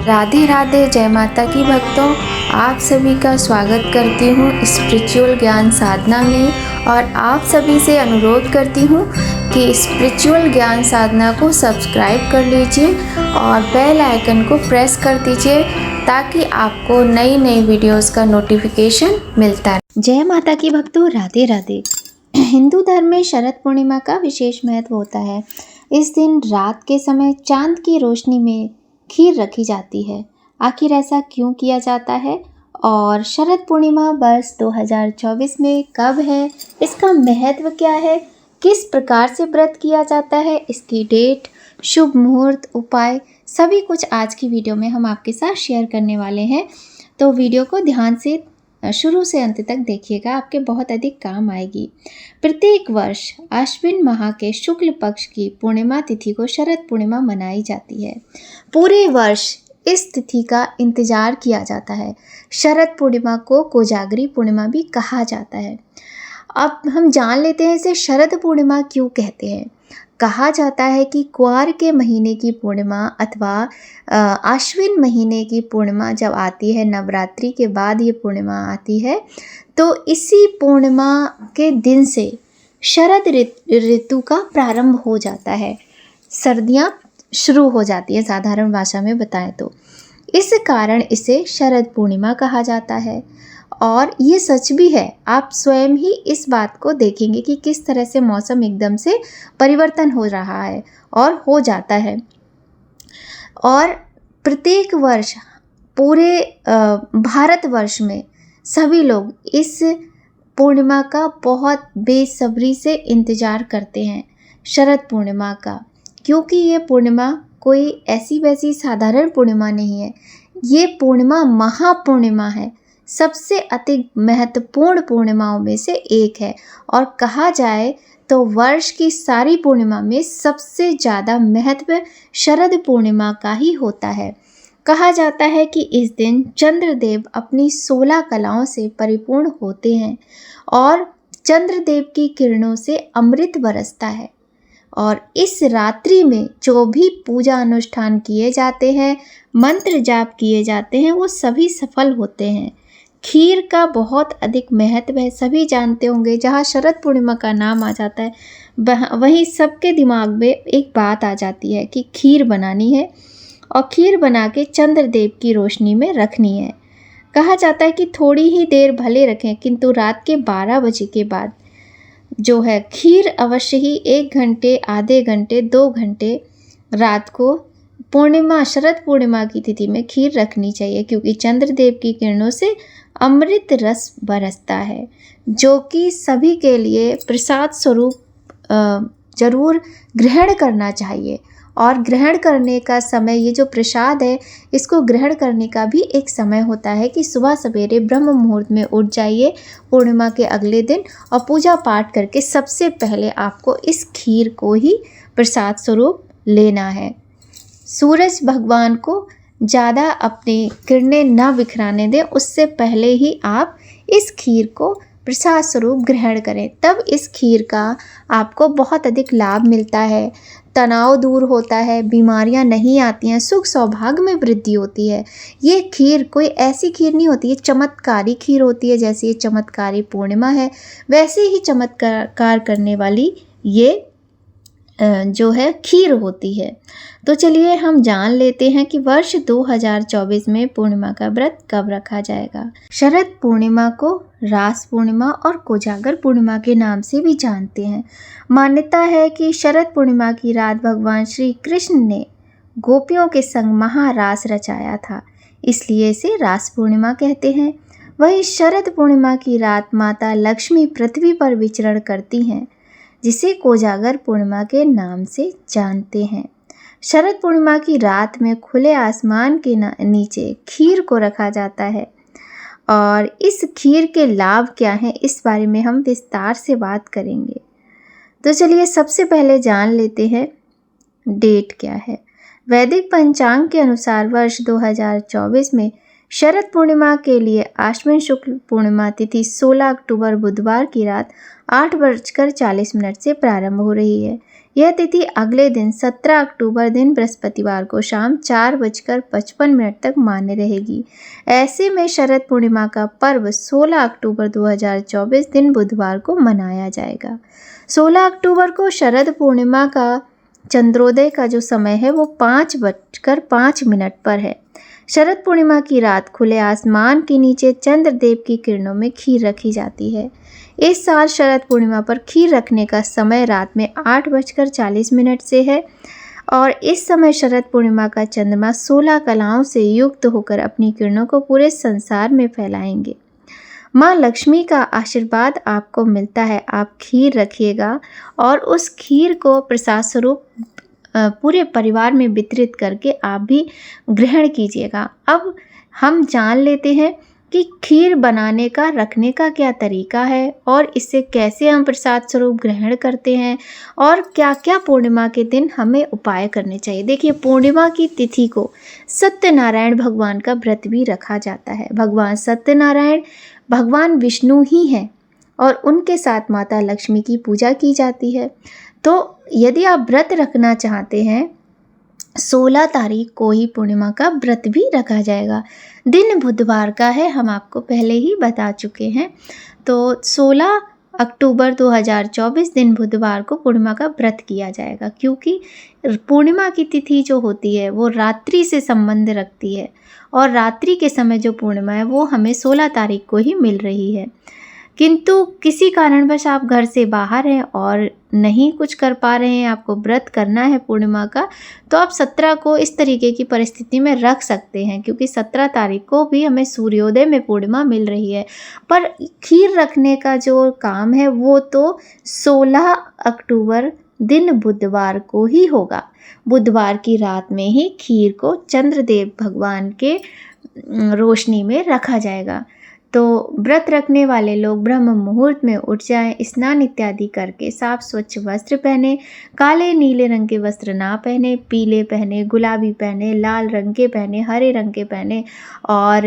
राधे राधे, जय माता की भक्तों। आप सभी का स्वागत करती हूँ स्पिरिचुअल ज्ञान साधना में और आप सभी से अनुरोध करती हूँ कि स्पिरिचुअल ज्ञान साधना को सब्सक्राइब कर लीजिए और बेल आइकन को प्रेस कर दीजिए ताकि आपको नई नई वीडियोस का नोटिफिकेशन मिलता रहे। जय माता की भक्तों, राधे राधे। हिंदू धर्म में शरद पूर्णिमा का विशेष महत्व होता है। इस दिन रात के समय चांद की रोशनी में खीर रखी जाती है। आखिर ऐसा क्यों किया जाता है और शरद पूर्णिमा वर्ष 2024 में कब है, इसका महत्व क्या है, किस प्रकार से व्रत किया जाता है, इसकी डेट, शुभ मुहूर्त, उपाय, सभी कुछ आज की वीडियो में हम आपके साथ शेयर करने वाले हैं। तो वीडियो को ध्यान से शुरू से अंत तक देखिएगा, आपके बहुत अधिक काम आएगी। प्रत्येक वर्ष आश्विन माह के शुक्ल पक्ष की पूर्णिमा तिथि को शरद पूर्णिमा मनाई जाती है। पूरे वर्ष इस तिथि का इंतजार किया जाता है। शरद पूर्णिमा को कोजागरी पूर्णिमा भी कहा जाता है। अब हम जान लेते हैं इसे शरद पूर्णिमा क्यों कहते हैं। कहा जाता है कि कुआर के महीने की पूर्णिमा अथवा आश्विन महीने की पूर्णिमा जब आती है, नवरात्रि के बाद ये पूर्णिमा आती है, तो इसी पूर्णिमा के दिन से शरद ऋतु का प्रारंभ हो जाता है। सर्दियाँ शुरू हो जाती है, साधारण भाषा में बताएं तो। इस कारण इसे शरद पूर्णिमा कहा जाता है और ये सच भी है। आप स्वयं ही इस बात को देखेंगे कि किस तरह से मौसम एकदम से परिवर्तन हो रहा है और हो जाता है। और प्रत्येक वर्ष पूरे भारतवर्ष में सभी लोग इस पूर्णिमा का बहुत बेसब्री से इंतज़ार करते हैं, शरद पूर्णिमा का, क्योंकि ये पूर्णिमा कोई ऐसी वैसी साधारण पूर्णिमा नहीं है। ये पूर्णिमा महापूर्णिमा है, सबसे अधिक महत्वपूर्ण पूर्णिमाओं में से एक है और कहा जाए तो वर्ष की सारी पूर्णिमा में सबसे ज़्यादा महत्व शरद पूर्णिमा का ही होता है। कहा जाता है कि इस दिन चंद्रदेव अपनी 16 कलाओं से परिपूर्ण होते हैं और चंद्रदेव की किरणों से अमृत बरसता है और इस रात्रि में जो भी पूजा अनुष्ठान किए जाते हैं, मंत्र जाप किए जाते हैं, वो सभी सफल होते हैं। खीर का बहुत अधिक महत्व है, सभी जानते होंगे। जहाँ शरद पूर्णिमा का नाम आ जाता है वहीं सबके दिमाग में एक बात आ जाती है कि खीर बनानी है और खीर बना के चंद्रदेव की रोशनी में रखनी है। कहा जाता है कि थोड़ी ही देर भले रखें, किंतु रात के 12 बजे के बाद जो है खीर अवश्य ही 1 घंटे, आधे घंटे, 2 घंटे रात को पूर्णिमा, शरद पूर्णिमा की तिथि में खीर रखनी चाहिए, क्योंकि चंद्रदेव की किरणों से अमृत रस बरसता है, जो कि सभी के लिए प्रसाद स्वरूप जरूर ग्रहण करना चाहिए। और ग्रहण करने का समय, ये जो प्रसाद है, इसको ग्रहण करने का भी एक समय होता है कि सुबह सवेरे ब्रह्म मुहूर्त में उठ जाइए पूर्णिमा के अगले दिन और पूजा पाठ करके सबसे पहले आपको इस खीर को ही प्रसाद स्वरूप लेना है। सूरज भगवान को ज़्यादा अपनी किरणें न बिखराने दें, उससे पहले ही आप इस खीर को प्रसाद स्वरूप ग्रहण करें, तब इस खीर का आपको बहुत अधिक लाभ मिलता है। तनाव दूर होता है, बीमारियां नहीं आती हैं, सुख सौभाग्य में वृद्धि होती है। ये खीर कोई ऐसी खीर नहीं होती है, चमत्कारी खीर होती है। जैसे ये चमत्कारी पूर्णिमा है, वैसे ही चमत्कार करने वाली ये जो है खीर होती है। तो चलिए हम जान लेते हैं कि वर्ष 2024 में पूर्णिमा का व्रत कब रखा जाएगा। शरद पूर्णिमा को रास पूर्णिमा और कोजागर पूर्णिमा के नाम से भी जानते हैं। मान्यता है कि शरद पूर्णिमा की रात भगवान श्री कृष्ण ने गोपियों के संग महारास रचाया था, इसलिए इसे रास पूर्णिमा कहते हैं। वहीं शरद पूर्णिमा की रात माता लक्ष्मी पृथ्वी पर विचरण करती हैं, जिसे कोजागर पूर्णिमा के नाम से जानते हैं। शरद पूर्णिमा की रात में खुले आसमान के नीचे खीर को रखा जाता है और इस खीर के लाभ क्या हैं, इस बारे में हम विस्तार से बात करेंगे। तो चलिए सबसे पहले जान लेते हैं डेट क्या है। वैदिक पंचांग के अनुसार वर्ष 2024 में शरद पूर्णिमा के लिए आश्विन शुक्ल पूर्णिमा तिथि 16 अक्टूबर बुधवार की रात 8:40 से प्रारंभ हो रही है। यह तिथि अगले दिन 17 अक्टूबर दिन बृहस्पतिवार को शाम 4:55 तक मान्य रहेगी। ऐसे में शरद पूर्णिमा का पर्व 16 अक्टूबर 2024 दिन बुधवार को मनाया जाएगा। 16 अक्टूबर को शरद पूर्णिमा का चंद्रोदय का जो समय है वो 5:05 पर है। शरद पूर्णिमा की रात खुले आसमान के नीचे चंद्रदेव की किरणों में खीर रखी जाती है। इस साल शरद पूर्णिमा पर खीर रखने का समय रात में 8:40 से है और इस समय शरद पूर्णिमा का चंद्रमा 16 कलाओं से युक्त होकर अपनी किरणों को पूरे संसार में फैलाएंगे। माँ लक्ष्मी का आशीर्वाद आपको मिलता है। आप खीर रखिएगा और उस खीर को प्रसाद स्वरूप पूरे परिवार में वितरित करके आप भी ग्रहण कीजिएगा। अब हम जान लेते हैं कि खीर बनाने का रखने का क्या तरीका है और इससे कैसे हम प्रसाद स्वरूप ग्रहण करते हैं और क्या क्या पूर्णिमा के दिन हमें उपाय करने चाहिए। देखिए, पूर्णिमा की तिथि को सत्यनारायण भगवान का व्रत भी रखा जाता है। भगवान सत्यनारायण भगवान विष्णु ही हैं और उनके साथ माता लक्ष्मी की पूजा की जाती है। तो यदि आप व्रत रखना चाहते हैं, 16 तारीख को ही पूर्णिमा का व्रत भी रखा जाएगा। दिन बुधवार का है, हम आपको पहले ही बता चुके हैं। तो 16 अक्टूबर 2024 दिन बुधवार को पूर्णिमा का व्रत किया जाएगा, क्योंकि पूर्णिमा की तिथि जो होती है वो रात्रि से संबंध रखती है और रात्रि के समय जो पूर्णिमा है वो हमें 16 तारीख को ही मिल रही है। किंतु किसी कारणवश आप घर से बाहर हैं और नहीं कुछ कर पा रहे हैं, आपको व्रत करना है पूर्णिमा का, तो आप 17 को इस तरीके की परिस्थिति में रख सकते हैं, क्योंकि 17 तारीख को भी हमें सूर्योदय में पूर्णिमा मिल रही है। पर खीर रखने का जो काम है वो तो 16 अक्टूबर दिन बुधवार को ही होगा। बुधवार की रात में ही खीर को चंद्रदेव भगवान के रोशनी में रखा जाएगा। तो व्रत रखने वाले लोग ब्रह्म मुहूर्त में उठ जाएं, स्नान इत्यादि करके साफ स्वच्छ वस्त्र पहने, काले नीले रंग के वस्त्र ना पहने, पीले पहने, गुलाबी पहने, लाल रंग के पहने, हरे रंग के पहने। और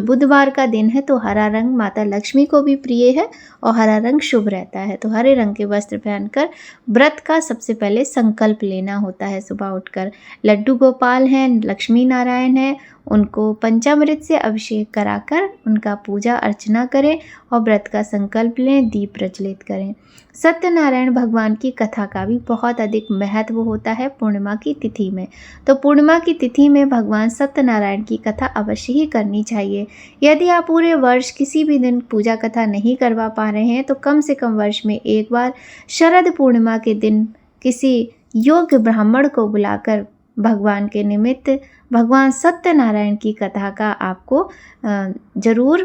बुधवार का दिन है तो हरा रंग माता लक्ष्मी को भी प्रिय है और हरा रंग शुभ रहता है, तो हरे रंग के वस्त्र पहनकर व्रत का सबसे पहले संकल्प लेना होता है। सुबह उठकर लड्डू गोपाल हैं, लक्ष्मी नारायण हैं, उनको पंचामृत से अभिषेक कराकर उनका पूजा अर्चना करें और व्रत का संकल्प लें, दीप प्रज्वलित करें। सत्यनारायण भगवान की कथा का भी बहुत अधिक महत्व होता है पूर्णिमा की तिथि में। तो पूर्णिमा की तिथि में भगवान सत्यनारायण की कथा अवश्य ही करनी चाहिए। यदि आप पूरे वर्ष किसी भी दिन पूजा कथा नहीं करवा पा रहे हैं तो कम से कम वर्ष में एक बार शरद पूर्णिमा के दिन किसी योग्य ब्राह्मण को बुलाकर भगवान के निमित्त भगवान सत्यनारायण की कथा का आपको जरूर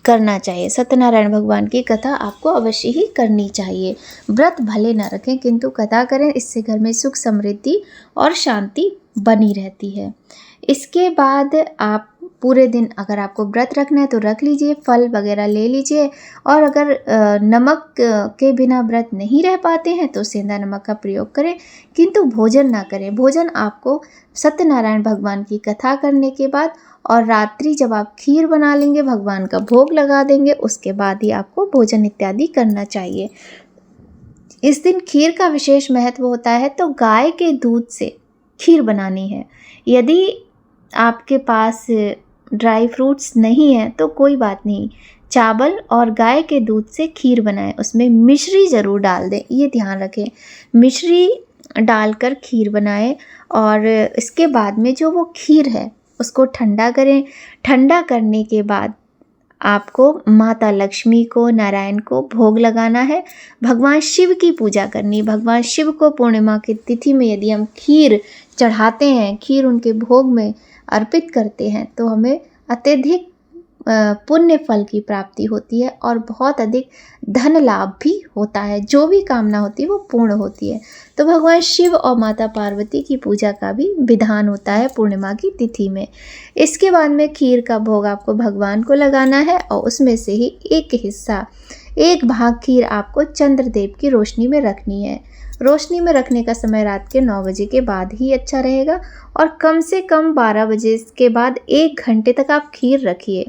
करना चाहिए। सत्यनारायण भगवान की कथा आपको अवश्य ही करनी चाहिए। व्रत भले ना रखें किंतु कथा करें, इससे घर में सुख समृद्धि और शांति बनी रहती है। इसके बाद आप पूरे दिन अगर आपको व्रत रखना है तो रख लीजिए, फल वगैरह ले लीजिए, और अगर नमक के बिना व्रत नहीं रह पाते हैं तो सेंधा नमक का प्रयोग करें, किंतु भोजन ना करें। भोजन आपको सत्यनारायण भगवान की कथा करने के बाद और रात्रि जब आप खीर बना लेंगे, भगवान का भोग लगा देंगे, उसके बाद ही आपको भोजन इत्यादि करना चाहिए। इस दिन खीर का विशेष महत्व होता है। तो गाय के दूध से खीर बनानी है। यदि आपके पास ड्राई फ्रूट्स नहीं है तो कोई बात नहीं, चावल और गाय के दूध से खीर बनाएं, उसमें मिश्री ज़रूर डाल दें, ये ध्यान रखें। मिश्री डालकर खीर बनाएं और इसके बाद में जो वो खीर है उसको ठंडा करें। ठंडा करने के बाद आपको माता लक्ष्मी को, नारायण को भोग लगाना है, भगवान शिव की पूजा करनी। भगवान शिव को पूर्णिमा की तिथि में यदि हम खीर चढ़ाते हैं, खीर उनके भोग में अर्पित करते हैं तो हमें अत्यधिक पुण्य फल की प्राप्ति होती है और बहुत अधिक धन लाभ भी होता है। जो भी कामना होती है वो पूर्ण होती है। तो भगवान शिव और माता पार्वती की पूजा का भी विधान होता है पूर्णिमा की तिथि में। इसके बाद में खीर का भोग आपको भगवान को लगाना है और उसमें से ही एक हिस्सा, एक भाग खीर आपको चंद्रदेव की रोशनी में रखनी है। रोशनी में रखने का समय रात के 9 बजे के बाद ही अच्छा रहेगा और कम से कम 12 बजे के बाद 1 घंटे तक आप खीर रखिए,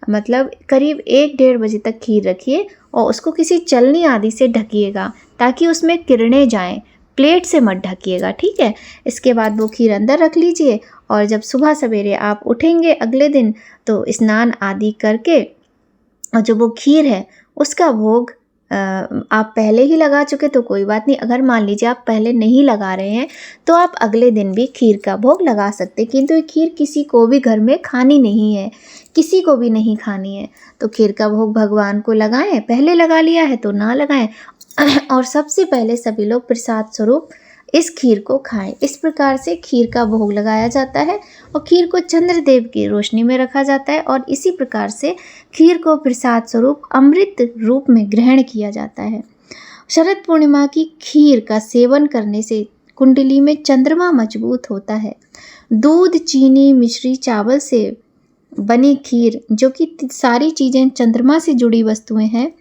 मतलब करीब 1-1.5 बजे तक खीर रखिए और उसको किसी चलनी आदि से ढकिएगा ताकि उसमें किरणें जाएं। प्लेट से मत ढकिएगा, ठीक है। इसके बाद वो खीर अंदर रख लीजिए और जब सुबह सवेरे आप उठेंगे अगले दिन तो स्नान आदि करके और जो वो खीर है उसका भोग आप पहले ही लगा चुके तो कोई बात नहीं। अगर मान लीजिए आप पहले नहीं लगा रहे हैं तो आप अगले दिन भी खीर का भोग लगा सकते हैं, किंतु ये खीर किसी को भी घर में खानी नहीं है, किसी को भी नहीं खानी है। तो खीर का भोग भगवान को लगाएं, पहले लगा लिया है तो ना लगाएं और सबसे पहले सभी लोग प्रसाद स्वरूप इस खीर को खाएं। इस प्रकार से खीर का भोग लगाया जाता है और खीर को चंद्रदेव की रोशनी में रखा जाता है और इसी प्रकार से खीर को प्रसाद स्वरूप अमृत रूप में ग्रहण किया जाता है। शरद पूर्णिमा की खीर का सेवन करने से कुंडली में चंद्रमा मजबूत होता है। दूध, चीनी, मिश्री, चावल से बनी खीर, जो कि सारी चीज़ें चंद्रमा से जुड़ी वस्तुएं हैं,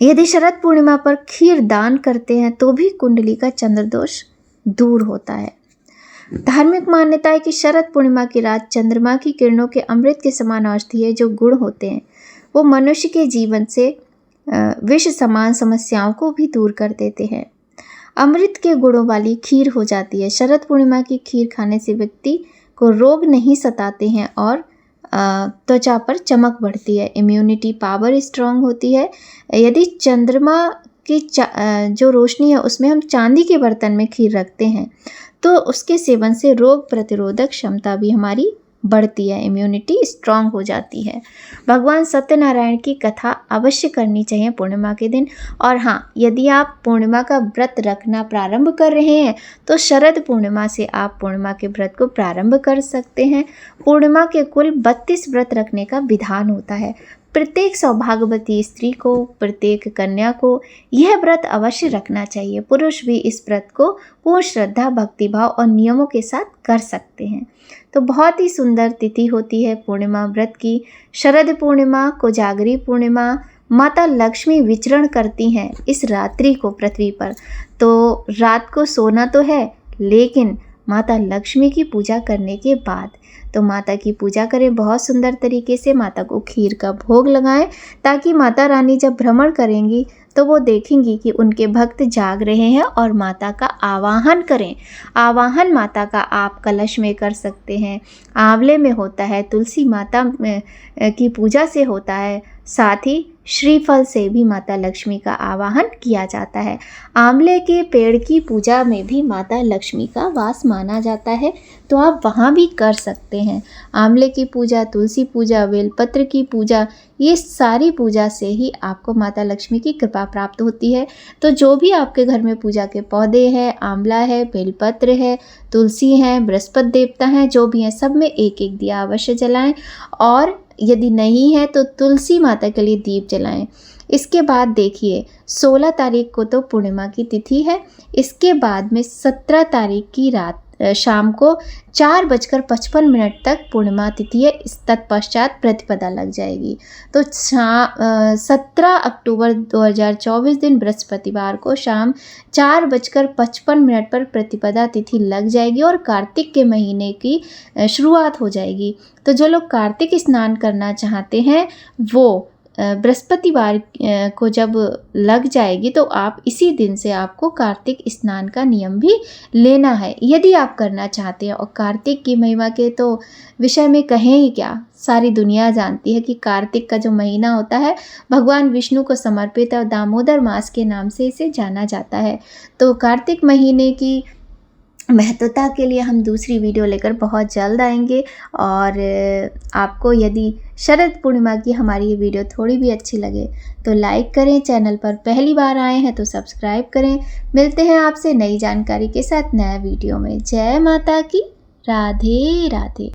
यदि शरद पूर्णिमा पर खीर दान करते हैं तो भी कुंडली का चंद्र दोष दूर होता है। धार्मिक मान्यता है कि शरद पूर्णिमा की रात चंद्रमा की किरणों के अमृत के समान औषधीय जो गुण होते हैं वो मनुष्य के जीवन से विष समान समस्याओं को भी दूर कर देते हैं। अमृत के गुणों वाली खीर हो जाती है। शरद पूर्णिमा की खीर खाने से व्यक्ति को रोग नहीं सताते हैं और त्वचा पर चमक बढ़ती है, इम्यूनिटी पावर स्ट्रांग होती है। यदि चंद्रमा की जो रोशनी है उसमें हम चांदी के बर्तन में खीर रखते हैं तो उसके सेवन से रोग प्रतिरोधक क्षमता भी हमारी बढ़ती है, इम्यूनिटी स्ट्रांग हो जाती है। भगवान सत्यनारायण की कथा अवश्य करनी चाहिए पूर्णिमा के दिन। और हाँ, यदि आप पूर्णिमा का व्रत रखना प्रारंभ कर रहे हैं तो शरद पूर्णिमा से आप पूर्णिमा के व्रत को प्रारंभ कर सकते हैं। पूर्णिमा के कुल 32 व्रत रखने का विधान होता है। प्रत्येक सौभाग्यवती स्त्री को, प्रत्येक कन्या को यह व्रत अवश्य रखना चाहिए। पुरुष भी इस व्रत को पूर्ण श्रद्धा, भक्तिभाव और नियमों के साथ कर सकते हैं। तो बहुत ही सुंदर तिथि होती है पूर्णिमा व्रत की। शरद पूर्णिमा, कोजागरी पूर्णिमा, माता लक्ष्मी विचरण करती हैं इस रात्रि को पृथ्वी पर। तो रात को सोना तो है, लेकिन माता लक्ष्मी की पूजा करने के बाद तो माता की पूजा करें बहुत सुंदर तरीके से, माता को खीर का भोग लगाएं ताकि माता रानी जब भ्रमण करेंगी तो वो देखेंगी कि उनके भक्त जाग रहे हैं और माता का आवाहन करें। आवाहन माता का आप कलश में कर सकते हैं, आंवले में होता है, तुलसी माता की पूजा से होता है, साथ ही श्रीफल से भी माता लक्ष्मी का आवाहन किया जाता है। आंवले के पेड़ की पूजा में भी माता लक्ष्मी का वास माना जाता है, तो आप वहाँ भी कर सकते हैं। आंवले की पूजा, तुलसी पूजा, बेलपत्र की पूजा, ये सारी पूजा से ही आपको माता लक्ष्मी की कृपा प्राप्त होती है। तो जो भी आपके घर में पूजा के पौधे हैं, आंवला है, बेलपत्र है, तुलसी है, बृहस्पति देवता हैं, जो भी हैं, सब में एक एक दिया अवश्य जलाएं और यदि नहीं है तो तुलसी माता के लिए दीप जलाएं। इसके बाद देखिए 16 तारीख को तो पूर्णिमा की तिथि है। इसके बाद में 17 तारीख की रात शाम को 4:55 तक पूर्णिमा तिथि है। इस तत्पश्चात प्रतिपदा लग जाएगी। तो 17 अक्टूबर 2024 दिन बृहस्पतिवार को शाम 4:55 पर प्रतिपदा तिथि लग जाएगी और कार्तिक के महीने की शुरुआत हो जाएगी। तो जो लोग कार्तिक स्नान करना चाहते हैं वो बृहस्पतिवार को जब लग जाएगी तो आप इसी दिन से आपको कार्तिक स्नान का नियम भी लेना है यदि आप करना चाहते हैं। और कार्तिक की महिमा के तो विषय में कहें ही क्या, सारी दुनिया जानती है कि कार्तिक का जो महीना होता है भगवान विष्णु को समर्पित है और दामोदर मास के नाम से इसे जाना जाता है। तो कार्तिक महीने की महत्वता के लिए हम दूसरी वीडियो लेकर बहुत जल्द आएंगे। और आपको यदि शरद पूर्णिमा की हमारी ये वीडियो थोड़ी भी अच्छी लगे तो लाइक करें, चैनल पर पहली बार आए हैं तो सब्सक्राइब करें। मिलते हैं आपसे नई जानकारी के साथ नया वीडियो में। जय माता की, राधे राधे।